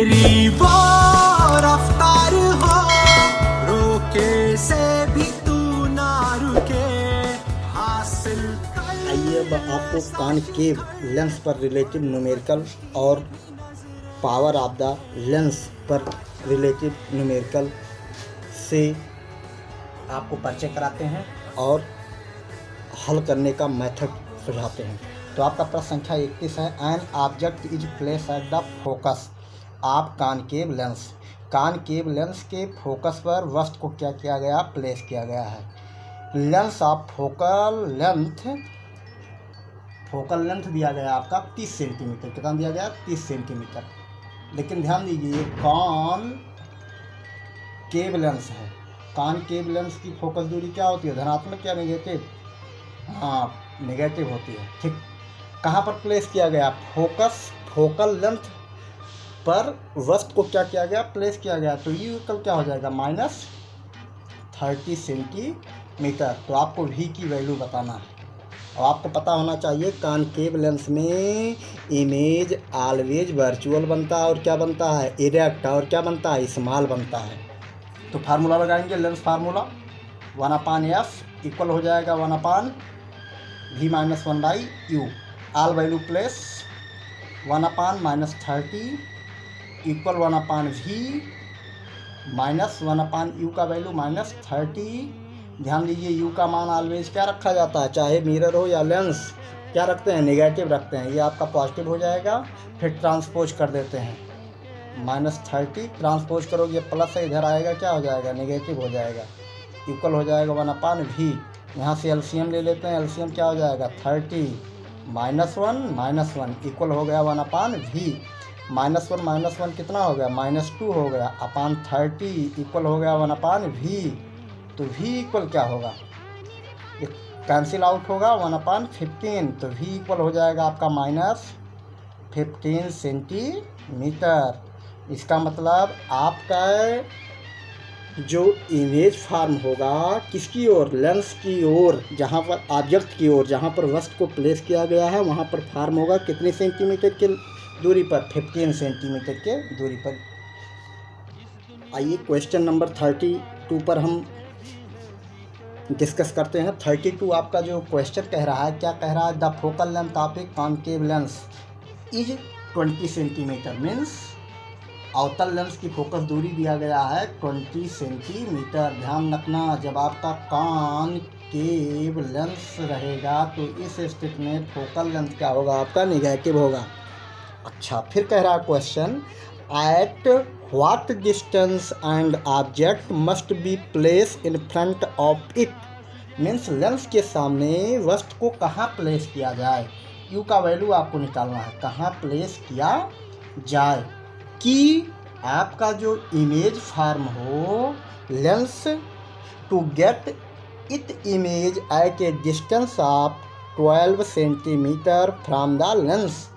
तेरी वो रफ्तार हो, रोके से भी तू ना रुके, हासिल कर। आइए अब आपको कॉनकेव लेंस पर रिलेटेड न्यूमेरिकल और पावर ऑफ द लेंस पर रिलेटेड न्यूमेरिकल से आपको परिचय कराते हैं और हल करने का मेथड सुझाते हैं। तो आपका प्रश्न संख्या 31 है, an object is place at the focus of concave lens. Concave lens के फोकस पर वस्तु को क्या किया गया, प्लेस किया गया है। लेंस ऑफ फोकल लेंथ दिया गया आपका 30 सेंटीमीटर। कितना दिया गया, 30 सेंटीमीटर। लेकिन ध्यान दीजिए कॉनकेव लेंस है। कॉनकेव लेंस की फोकस दूरी क्या होती है, धनात्मक या नेगेटिव? हाँ, नेगेटिव होती है। ठीक, कहाँ पर प्लेस किया गया, फोकल लेंथ पर वस्तु को क्या किया गया, प्लेस किया गया। तो ये कल क्या हो जाएगा, -30 सेंटीमीटर। तो आपको v की वैल्यू बताना है और आपको पता होना चाहिए कॉनकेव लेंस में इमेज ऑलवेज वर्चुअल बनता है और क्या बनता है, इरेक्ट, और क्या बनता है, स्मॉल बनता है। तो फार्मूला लगाएंगे, लेंस फार्मूला 1/f इक्वल हो जाएगा 1/v-1/u। आल वैल्यू प्लेस 1/-30 इक्वल 1/v-1/u का वैल्यू -30। ध्यान दीजिए u का मान ऑलवेज क्या रखा जाता है, चाहे मिरर हो या लेंस, क्या रखते हैं, नेगेटिव रखते हैं। ये आपका पॉजिटिव हो जाएगा। फिर ट्रांसपोज कर देते हैं, -30 ट्रांसपोज करोगे प्लस है, इधर आएगा क्या हो जाएगा, नेगेटिव हो जाएगा। इक्वल हो जाएगा 1/v। यहाँ से एलसीएम ले लेते हैं, एलसीएम क्या हो जाएगा, 30 -1 इक्वल हो गया 1/v। -1 कितना हो गया, -2 हो गया, अपान 30 इक्वल हो गया 1/v। तो v इक्वल क्या होगा, ये कैंसिल आउट होगा 1/15। तो v इक्वल हो जाएगा आपका -15 सेंटीमीटर। इसका मतलब आपका जो इमेज फार्म होगा किसकी ओर, लेंस की ओर, जहाँ पर ऑब्जेक्ट की ओर, जहाँ पर वस्तु को प्लेस किया गया है वहाँ पर फार्म होगा कितने सेंटीमीटर की दूरी पर, 15 सेंटीमीटर के दूरी पर। आइए क्वेश्चन नंबर 32 पर हम डिस्कस करते हैं। 32 आपका जो क्वेश्चन कह रहा है, क्या कह रहा है, the focal length of a concave lens is 20 centimetre. Means अवतल लेंस की फोकस दूरी दिया गया है 20 सेंटीमीटर। ध्यान रखना, जब आपका कॉनकेव लेंस रहेगा तो इस स्थिति में फोकल लेंथ क्या होगा, आपका नेगेटिव होगा। अच्छा, फिर कह रहा है question, at what distance and object must be place in front of it. Means lens के सामने वस्तु को कहाँ प्लेस किया जाए, यू का वैल्यू आपको निकालना है, कहाँ प्लेस किया जाए कि आपका जो इमेज फार्म हो, lens to get it image at a distance of 12 centimetre from the lens.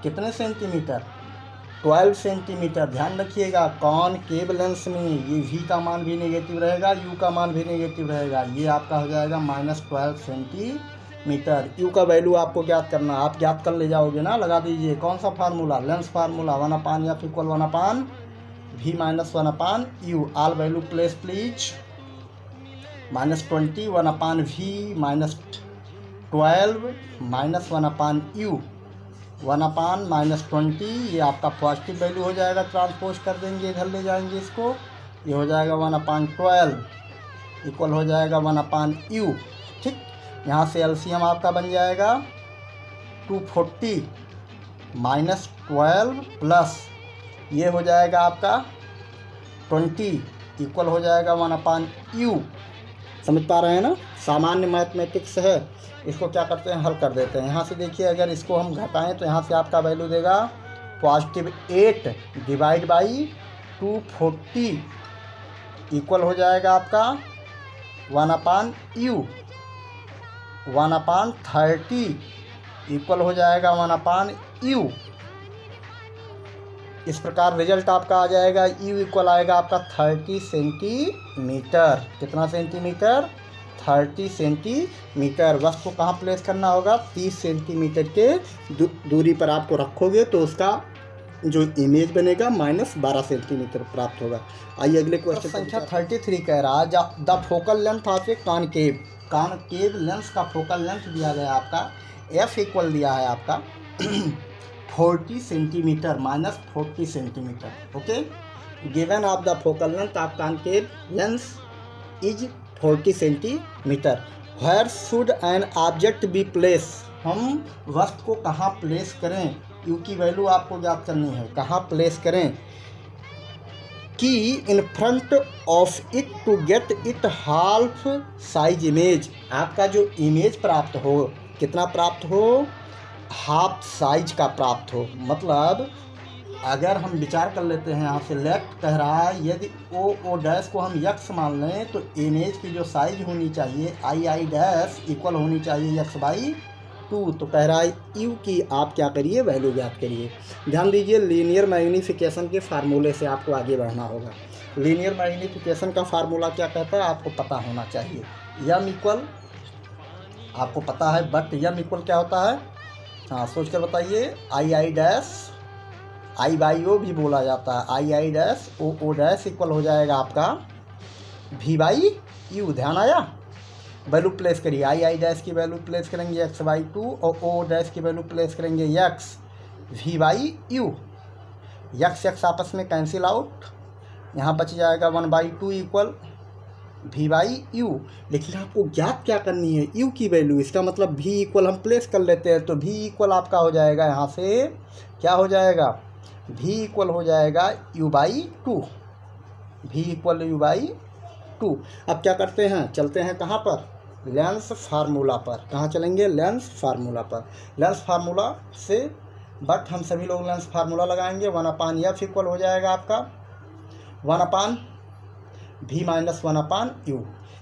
कितने सेंटीमीटर, 12 सेंटीमीटर। ध्यान रखिएगा कॉनकेव लेंस में ये v का मान भी नेगेटिव रहेगा, u का मान भी नेगेटिव रहेगा। ये आपका हो जाएगा -12 सेंटीमीटर। u का वैल्यू आपको ज्ञात करना, आप ज्ञात कर ले जाओगे ना, लगा दीजिए कौन सा formula, lens formula 1/f equal 1/v-1/u। All value place please, -20 1/v-12 -1/u 1/-20। ये आपका पॉजिटिव वैल्यू हो जाएगा, ट्रांसपोज कर देंगे, इधर ले जाएंगे इसको, ये हो जाएगा 1/12 इक्वल हो जाएगा 1/u। ठीक, यहाँ से एलसीएम आपका बन जाएगा 240 -12 प्लस ये हो जाएगा आपका 20 इक्वल हो जाएगा 1/u। समझ पा रहे हैं ना, सामान्य मैथमेटिक्स है। इसको क्या करते हैं, हल कर देते हैं। यहाँ से देखिए, अगर इसको हम घटाएं तो यहाँ से आपका वैल्यू देगा +8 डिवाइड बाई 240 इक्वल हो जाएगा आपका 1/u। 1/30 इक्वल हो जाएगा 1/u। इस प्रकार रिजल्ट आपका आ जाएगा, u इक्वल आएगा आपका 30 सेंटीमीटर। कितना सेंटीमीटर, 30 सेंटीमीटर। वस्तु को कहाँ प्लेस करना होगा, 30 सेंटीमीटर के दूरी पर आपको रखोगे तो उसका जो इमेज बनेगा -12 सेंटीमीटर प्राप्त होगा। आइए अगले क्वेश्चन संख्या 33 कह रहा है the focal length of a concave lens का फोकल लेंथ दिया गया आपका एफ इक्वल दिया है आपका 40 centimetre -40 centimetre. Okay, given of the focal length of concave lens is 40 centimetre. Where should an object be place, हम वस्तु को कहाँ प्लेस करें, यू की वैल्यू आपको ज्ञात करनी है, कहाँ प्लेस करें कि in front of it to get it half size image. आपका जो इमेज प्राप्त हो कितना प्राप्त हो, हाफ साइज का प्राप्त हो। मतलब अगर हम विचार कर लेते हैं यहाँ से लेफ्ट कह रहा है यदि ओ डैश को हम यक्स मान लें तो इमेज की जो साइज होनी चाहिए आई डैश इक्वल होनी चाहिए x/2। तो कह रहा है यू की आप क्या करिए, वैल्यू ज्ञात करिए। ध्यान दीजिए लीनियर मैग्नीफिकेशन के फार्मूले से आपको आगे बढ़ना होगा। लीनियर मैग्नीफिकेशन का फार्मूला क्या कहता है आपको पता होना चाहिए। यम इक्वल आपको पता है, बट यम इक्वल क्या होता है, हाँ सोच कर बताइए, आई डैश I/O भी बोला जाता है, I dash O dash equal हो जाएगा आपका V/U। ध्यान आया, वैल्यू प्लेस करिए, आई डैश की वैल्यू प्लेस करेंगे x/2 और ओ डैश की वैल्यू प्लेस करेंगे x V/U। x आपस में कैंसिल आउट, यहाँ बच जाएगा 1/2 इक्वल V/U। लेकिन आपको ज्ञात क्या करनी है, U की वैल्यू। इसका मतलब V इक्वल हम प्लेस कर लेते हैं तो V इक्वल आपका हो जाएगा, यहाँ से क्या हो जाएगा, V इक्वल हो जाएगा U/2, V इक्वल U/2। अब क्या करते हैं, चलते हैं कहाँ पर, लेंस फार्मूला पर। कहाँ चलेंगे, लेंस फार्मूला पर। लेंस फार्मूला से बट हम सभी लोग लेंस फार्मूला लगाएंगे, 1/f इक्वल हो जाएगा आपका 1/v - 1/u।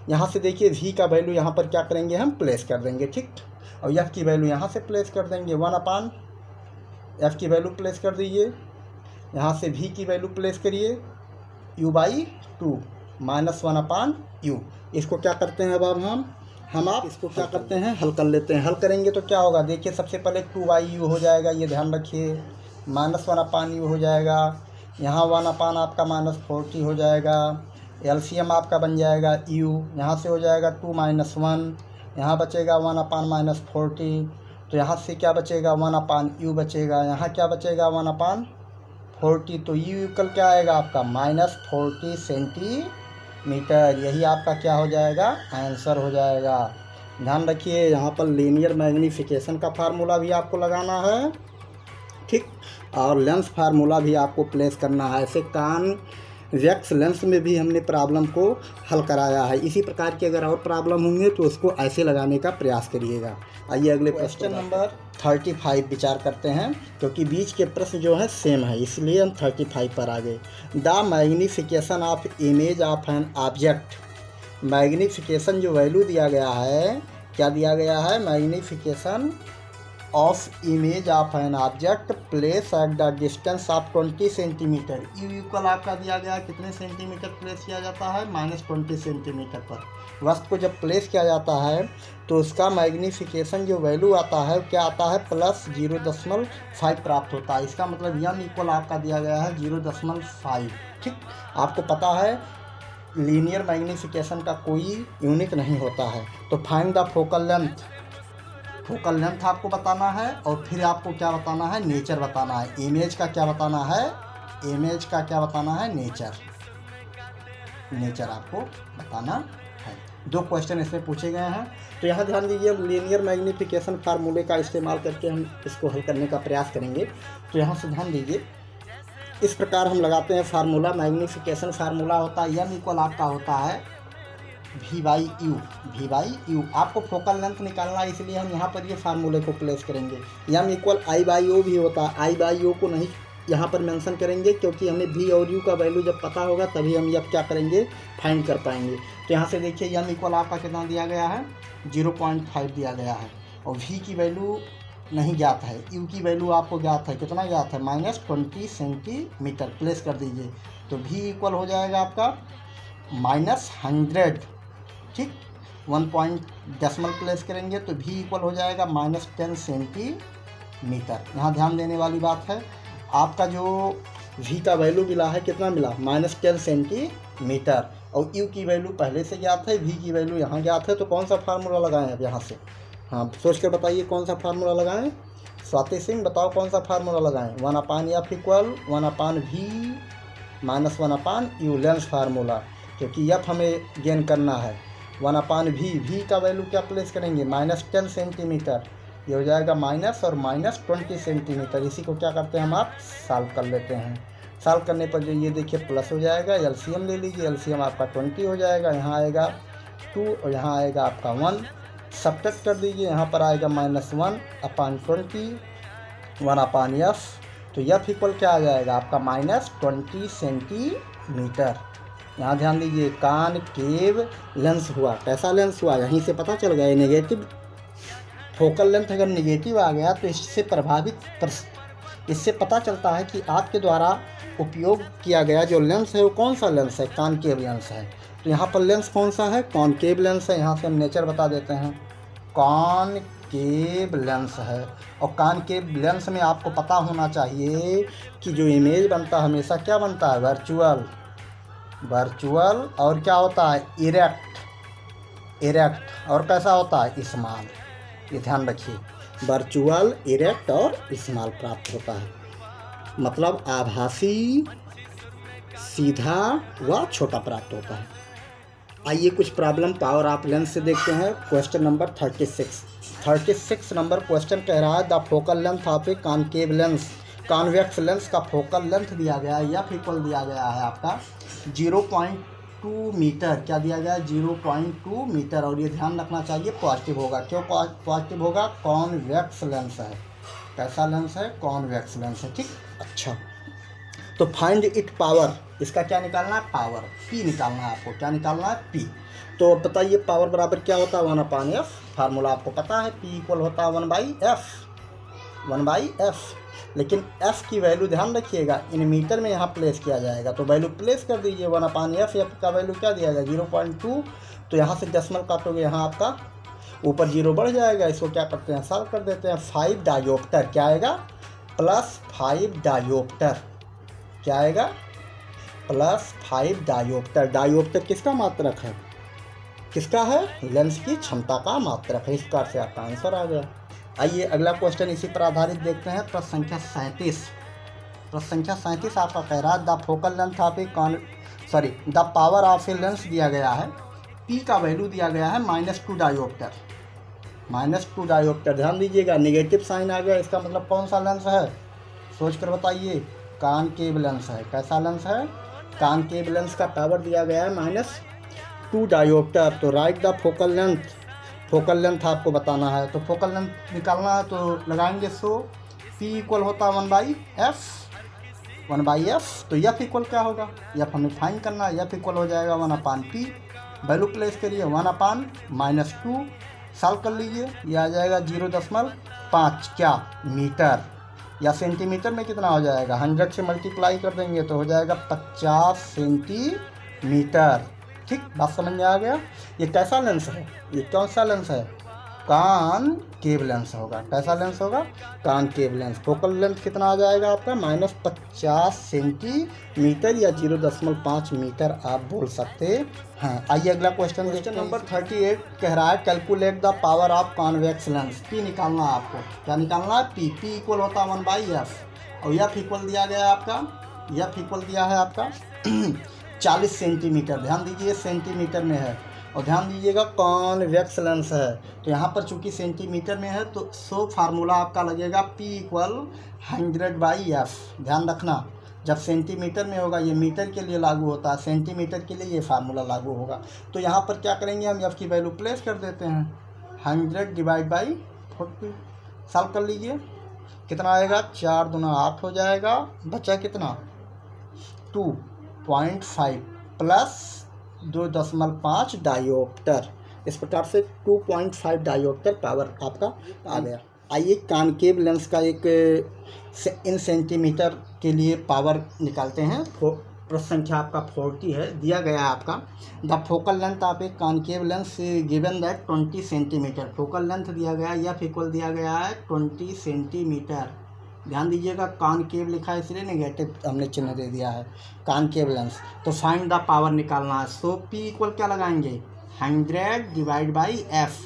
यहाँ से देखिए v का वैल्यू यहाँ पर क्या करेंगे, हम प्लेस कर देंगे, ठीक। और f की वैल्यू यहाँ से प्लेस कर देंगे, 1/f की वैल्यू प्लेस कर दीजिए, यहाँ से v की वैल्यू प्लेस करिए U/2 -1/u। इसको क्या करते हैं अब हम आप इसको क्या करते हैं, हल कर लेते हैं। हल करेंगे तो क्या होगा, देखिए सबसे पहले 2/u हो जाएगा, ये ध्यान रखिए, -1/u हो जाएगा, यहाँ 1/ आपका -40 हो जाएगा, एलसीएम आपका बन जाएगा u, यहाँ से हो जाएगा 2 - 1, यहाँ बचेगा 1/ -40, तो यहाँ से क्या बचेगा 1/u बचेगा, यहाँ क्या बचेगा 1/40, तो u इक्वल क्या आएगा आपका -40 सेंटीमीटर। यही आपका क्या हो जाएगा, आंसर हो जाएगा। ध्यान रखिए यहाँ पर लीनियर मैग्नीफिकेशन का फार्मूला भी आपको लगाना है, ठीक, और लेंस फार्मूला भी आपको प्लेस करना है। ऐसे कॉन्वेक्स लेंस में भी हमने प्रॉब्लम को हल कराया है। इसी प्रकार की अगर और प्रॉब्लम होंगे तो उसको ऐसे लगाने का प्रयास करिएगा। आइए अगले क्वेश्चन नंबर 35 विचार करते हैं, क्योंकि बीच के प्रश्न जो है सेम है इसलिए हम 35 पर आ गए। The magnification of image of an object, magnification जो वैल्यू दिया गया है, क्या दिया गया है, magnification of image of an object place at the distance of 20 centimetre. You equal आपका दिया गया कितने सेंटीमीटर प्लेस किया जाता है, -20 सेंटीमीटर पर। वस्तु को जब प्लेस किया जाता है तो उसका मैग्नीफिकेशन जो वैल्यू आता है क्या आता है, +0.5 प्राप्त होता है। इसका मतलब यम इक्वल आपका दिया गया है 0.5, ठीक। आपको पता है लीनियर मैग्नीफिकेशन का कोई यूनिट नहीं होता है। तो find the focal length, focal length आपको बताना है और फिर आपको क्या बताना है, नेचर बताना है। इमेज का क्या बताना है, इमेज का क्या बताना है, नेचर आपको बताना है। 2 क्वेश्चन इसमें पूछे गए हैं। तो यहाँ ध्यान दीजिए, लीनियर मैग्नीफिकेशन फार्मूले का इस्तेमाल करके हम इसको हल करने का प्रयास करेंगे। तो यहाँ से ध्यान दीजिए, इस प्रकार हम लगाते हैं फार्मूला। मैग्नीफिकेशन फार्मूला होता है यम इक्वल आपका होता है V/U। आपको फोकल लेंथ निकालना है इसलिए हम यहाँ पर ये फार्मूले को प्लेस करेंगे। यम इक्वल I/O भी होता है, I/O को नहीं यहाँ पर मेंशन करेंगे क्योंकि हमें V और U का वैल्यू जब पता होगा तभी हम यह क्या करेंगे, फाइंड कर पाएंगे। तो यहाँ से देखिए यम इक्वल आपका कितना दिया गया है, 0.5 दिया गया है और V की वैल्यू नहीं ज्ञात है, U की वैल्यू आपको ज्ञात है, कितना ज्ञात है, -20 सेंटीमीटर। प्लेस कर दीजिए तो V इक्वल हो जाएगा आपका -100, ठीक। 1 पॉइंट डेसिमल प्लेस करेंगे तो V इक्वल हो जाएगा -10 सेंटीमीटर। यहाँ ध्यान देने वाली बात है, आपका जो v का वैल्यू मिला है कितना मिला, -10 सेंटीमीटर, और u की वैल्यू पहले से ज्ञात है, v की वैल्यू यहाँ ज्ञात है, तो कौन सा फार्मूला लगाएं अब यहाँ से? हाँ, सोच कर बताइए कौन सा फार्मूला लगाएं। स्वाति सिंह बताओ कौन सा फार्मूला लगाएं? 1/f equal 1/v minus 1/u, lens formula, क्योंकि f हमें गेन करना है। 1/v, v का वैल्यू क्या प्लेस करेंगे, -10 सेंटीमीटर, ये हो जाएगा माइनस और -20 सेंटीमीटर। इसी को क्या करते हैं हम, आप सॉल्व कर लेते हैं। सॉल्व करने पर जो ये देखिए प्लस हो जाएगा, एलसीएम ले लीजिए, एलसीएम आपका 20 हो जाएगा, यहाँ आएगा 2 और यहाँ आएगा आपका 1, सब्ट्रैक्ट कर दीजिए, यहाँ पर आएगा -1/20 1/f, तो f इक्वल क्या आ जाएगा आपका -20 सेंटीमीटर। यहाँ ध्यान दीजिए कॉनकेव लेंस हुआ, कैसा लेंस हुआ, यहीं से पता चल गया। नेगेटिव फोकल लेंथ अगर नेगेटिव आ गया तो इससे पता चलता है कि आपके द्वारा उपयोग किया गया जो लेंस है वो कौन सा लेंस है, कॉनकेव लेंस है। तो यहाँ पर लेंस कौन सा है, कॉनकेव लेंस है। यहाँ से हम नेचर बता देते हैं, कॉनकेव लेंस है। और कॉनकेव लेंस में आपको पता होना चाहिए कि जो इमेज बनता है हमेशा क्या बनता है, वर्चुअल और क्या होता है, इरेक्ट, और कैसा होता है, स्मॉल। ये ध्यान रखिए, वर्चुअल, इरेक्ट और स्मॉल प्राप्त होता है, मतलब आभासी, सीधा व छोटा प्राप्त होता है। आइए कुछ प्रॉब्लम पावर ऑफ लेंस से देखते हैं। क्वेश्चन नंबर 36 नंबर क्वेश्चन कह रहा है the focal length of a concave lens, convex lens का फोकल लेंथ दिया गया है, एफ इक्वल दिया गया है आपका 0.2 मीटर। क्या दिया गया है, 0.2 मीटर। और ये ध्यान रखना चाहिए पॉजिटिव होगा। क्यों पॉजिटिव होगा, कॉन्वेक्स लेंस है। कैसा लेंस है, कॉन्वेक्स लेंस है, ठीक। अच्छा, तो फाइंड इट पावर, इसका क्या निकालना है, पावर, पी निकालना है आपको। क्या निकालना है, पी। तो बताइए पावर बराबर क्या होता है, 1/f, फार्मूला आपको पता है, पी इक्वल होता है 1/f। लेकिन f की वैल्यू ध्यान रखिएगा इन मीटर में यहाँ प्लेस किया जाएगा, तो वैल्यू प्लेस कर दीजिए 1/f। f का वैल्यू क्या दिया गया, 0.2, तो यहाँ से डेसिमल काटोगे, यहाँ आपका ऊपर 0 बढ़ जाएगा। इसको क्या करते हैं, सॉल्व कर देते हैं। 5 डायोप्टर क्या आएगा, +5 डायोप्टर, क्या आएगा, +5 डायोप्टर। डायोप्टर किसका मात्रक है, किसका है, लेंस की क्षमता का मात्रक है। इस प्रकार से आपका आंसर आ गया। आइए अगला क्वेश्चन इसी पर आधारित देखते हैं। प्रश्न संख्या 37 आपका कह रहा है the focal length of A the power of a lens दिया गया है, P का वैल्यू दिया गया है -2 डायोप्टर, -2 डायोप्टर। ध्यान दीजिएगा नेगेटिव साइन आ गया, इसका मतलब कौन सा लेंस है, सोच कर बताइए, कॉनकेव लेंस है। कैसा लेंस है, कॉनकेव लेंस का पावर दिया गया है -2 डायोप्टर। तो right the focal length, focal length आपको बताना है, तो फोकल लेंथ निकालना है तो लगाएंगे 100, P इक्वल होता है 1/f। तो f इक्वल क्या होगा, f हमें फाइंड करना है, f इक्वल हो जाएगा 1/p। वैल्यू प्लेस करिए 1/-2, सॉल्व कर लीजिए, ये आ जाएगा 0.5 क्या मीटर, या सेंटीमीटर में कितना हो जाएगा, 100 से मल्टीप्लाई कर देंगे तो हो जाएगा 50 सेंटीमीटर। ठीक, बात समझ में आ गया। ये कैसा लेंस है, ये कौन सा लेंस है, कॉनकेव लेंस होगा। कैसा लेंस होगा, कॉनकेव लेंस। फोकल लेंथ कितना आ जाएगा आपका, -50 सेंटीमीटर या 0.5 मीटर आप बोल सकते हैं। आइए अगला क्वेश्चन नंबर 38 कह रहा है calculate the power of convex lens. P निकालना है आपको। क्या निकालना है, P इक्वल होता है 1/f, और f इक्वल दिया गया है आपका, f इक्वल दिया है आपका 40 सेंटीमीटर। ध्यान दीजिए सेंटीमीटर में है, और ध्यान दीजिएगा कॉन्वेक्स लेंस है, तो यहाँ पर चूंकि सेंटीमीटर में है तो 100 फार्मूला आपका लगेगा P इक्वल 100/f। ध्यान रखना जब सेंटीमीटर में होगा ये मीटर के लिए लागू होता है, सेंटीमीटर के लिए ये फार्मूला लागू होगा। तो यहाँ पर क्या करेंगे हम, f की वैल्यू प्लेस कर देते हैं, 100/40, सॉल्व कर लीजिए, कितना आएगा, 4 दूना 8 हो जाएगा, बचा कितना 2.5 प्लस 2.5 डायोप्टर। इस प्रकार से 2.5 डायोप्टर पावर आपका आ गया। आइए कॉनकेव लेंस का एक इन सेंटीमीटर के लिए पावर निकालते हैं। प्रश्न संख्या आपका 40 है, दिया गया है आपका the focal length of a concave lens given that 20 centimetre. Focal length दिया गया है, एफ इक्वल दिया गया है 20 सेंटीमीटर। ध्यान दीजिएगा कॉनकेव लिखा है इसलिए नेगेटिव हमने चिन्ह दे दिया है, कॉनकेव लेंस। तो फाइंड द पावर निकालना है, सो P इक्वल क्या लगाएंगे 100 divide by F।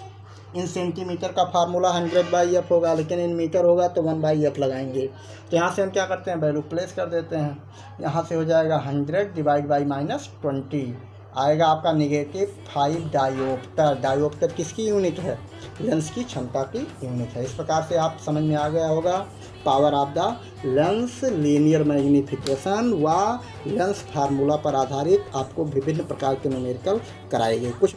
In centimetre का फार्मूला 100/F होगा, लेकिन इन मीटर होगा तो 1/F लगाएंगे। तो यहाँ से हम क्या करते हैं, वैल्यू प्लेस कर देते हैं। यहाँ से हो जाएगा 100 डिवाइड बाई -20 आएगा आपका -5 डायोप्टर। डायोप्टर किसकी यूनिट है, लेंस की क्षमता की यूनिट है। इस प्रकार से आप समझ में आ गया होगा power of the lens, linear magnification व लेंस फार्मूला पर आधारित आपको विभिन्न प्रकार के न्यूमेरिकल कराए गए। कुछ